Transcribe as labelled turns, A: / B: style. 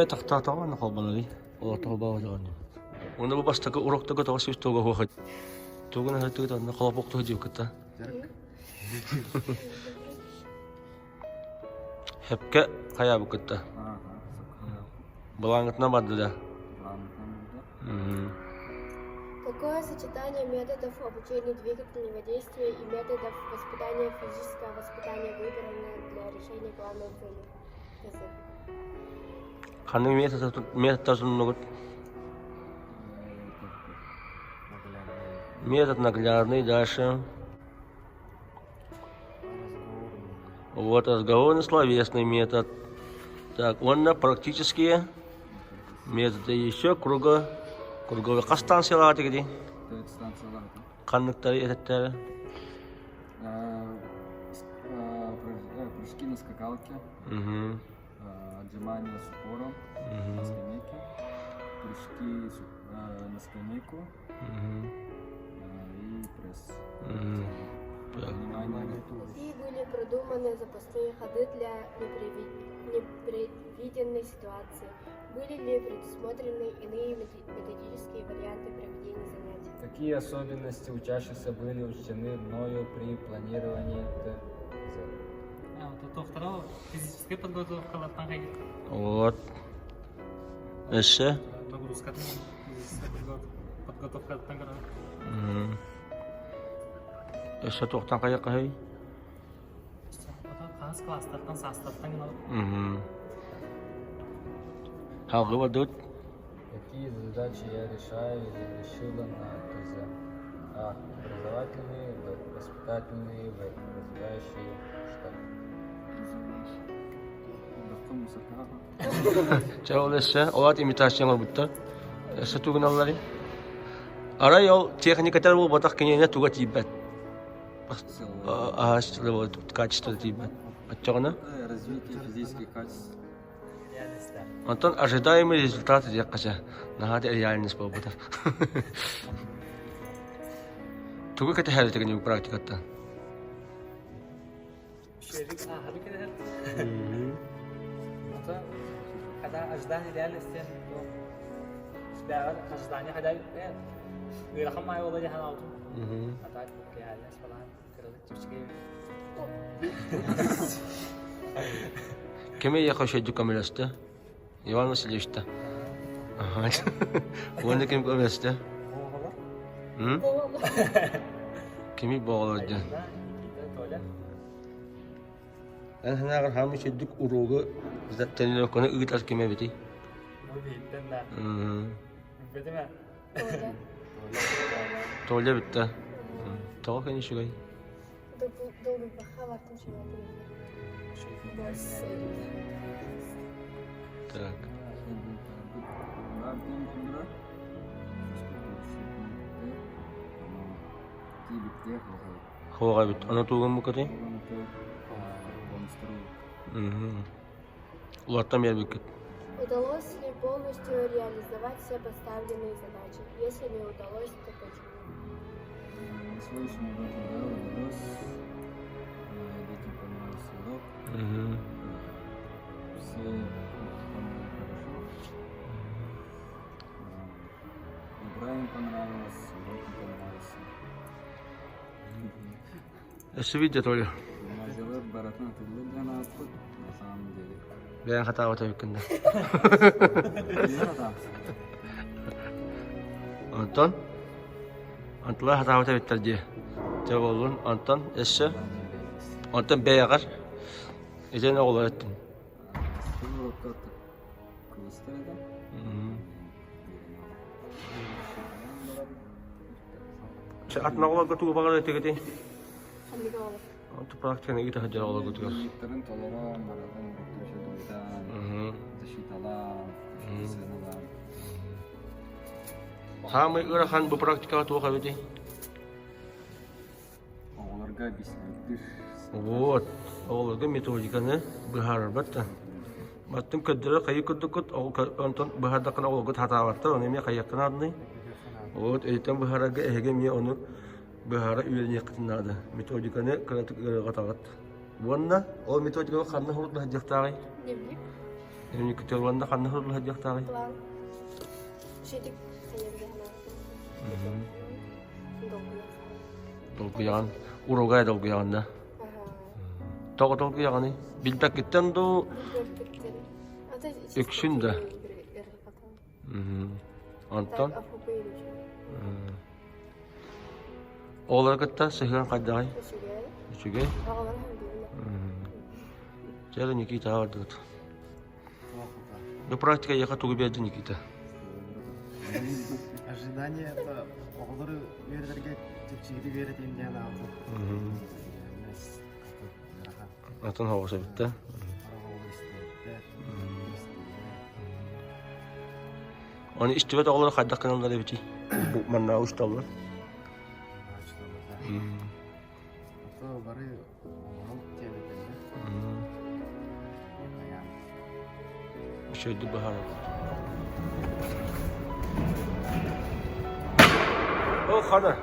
A: тахтаа на холбоно ли. О тобаа жаана. Уна бу бастага уроктага тагсыз тога хохот. Тогна хатуга на холбокто живката. Хепке кая буката. Балангатна бадда.
B: Какое сочетание методов обучения двигательного действия и методов воспитания физического воспитания выбрано для решения главной цели?
A: Каның метод нужен. Метод наглядный, дальше. Вот разговорный словесный метод. Так, он на практические методы еще круговой станциялар дегенде. Канныктар этеттер.
C: Прыжки на скакалке. Отжимания с упором на скамейке. Прыжки на скамейку. И пресс.
B: Какие были продуманы запасные ходы для непредвиденной ситуации? Были ли предусмотрены иные методические варианты проведения занятий?
C: Какие особенности учащихся были учтены мною при планировании ТЗ?
D: Вот второго физическая подготовка латанга.
A: Вот. Еще.
D: Нагрузка физическая подготовка латанга.
A: Еще тоқтан қаяққа хей?
D: Класстардан састардан.
A: Халғы бадут?
C: Какие задачи я решаю или решила на ТЗ? А. Образовательные, Б. Воспитательные, В. Развивающие.
A: Чау лессе, олат имитациялар бутта. Эссе тугуналлары. Арай ол техникатар бул батак кенене туга тибет. Качество тибет. Отчогона?
C: Развитие физических качеств.
A: Антон ожидаемый результат яккача. Нахати реальность болбутар. Туга кете хәл итеген практикатта.
D: Когда ожидание реальности, да, ожидание, когда вирахам май ола jahan aldım. Hatta реальность falan kırılık çıkıyor.
A: Кеме я хочу иду камерасты? Иван Васильевич-то. Ага. Вон кем камерасты? Кеме боғалады? Әнханағыр хамыш едік уруғы тренировканы ұғытар кеме беті?
D: Беті ме?
A: Толя бітті. Тоғы кәне шүгай?
B: Долго пахаваттым шеватым.
A: Так. Хоға бит. Ана туғын мұ кәте? Улаттан бер бекет.
B: Удалось ли полностью реализовать все поставленные задачи? Если не удалось, то почему?
C: На сегодняшний год удалось. Детям понравился урок. Все поняли хорошо. Игра им понравилась, урок им понравился.
A: Эссе видео Толя.
C: Мазелы баратна тылы гана аспыт на самом деле.
A: Бәйін хата өте өкінді. Антон? Антылар хата өте өттір де. Тәу олын, Антон, әсі? Антон бәй ағар? Езен оғылар өттін.
C: Бұл урокта кылыстырды.
A: Атына оғылар көтугі бағар өте кетей?
B: Хандыга олар.
A: Анты практиканы үйті хаджар оғылар көтугі.
C: Викторин толора, маразан, защитала,
A: Hamı ırakan bu praktika tuğa bedi.
C: Oğlarga bismektir.
A: Вот. Oğulga metodikanı bıharar batta. Battım kaddara kayı kuddukut onton bıhardakına oğulga hata varta onu emiye kayyakına adını. Вот, etten bıharaga ehegemiye onu bıhara üyeni yakıtınladı. Metodikanı kıratık ırgatağıt. Buanna, o metodikanı kanna hurutla hacıktağıy.
B: Дневник.
A: Emiye kütüyorlarında kanna hurutla hacıktağıy.
B: План. Шитик сенебряна.
A: Dolguyan, urugay dolguyan da.
B: Ага.
A: Toğa dolguyanı. Bilbek gitten do
B: Görküttün.
A: Öksün de. Anton. Oğlar gıtta sıhhiren kaddağay. Üçüge. Jere Nikita vardı. Bu praktika yaka tuğu berdi Nikita.
E: Ожидание это оғлары вердерге текчиги берет индиан алды.
A: Атын havası bitti. Onu istivet oğlar kaddak kanalları biti. Bu manna ustallar.
E: То бары оғлым телетелді.
A: Şöyle bahar. O kana.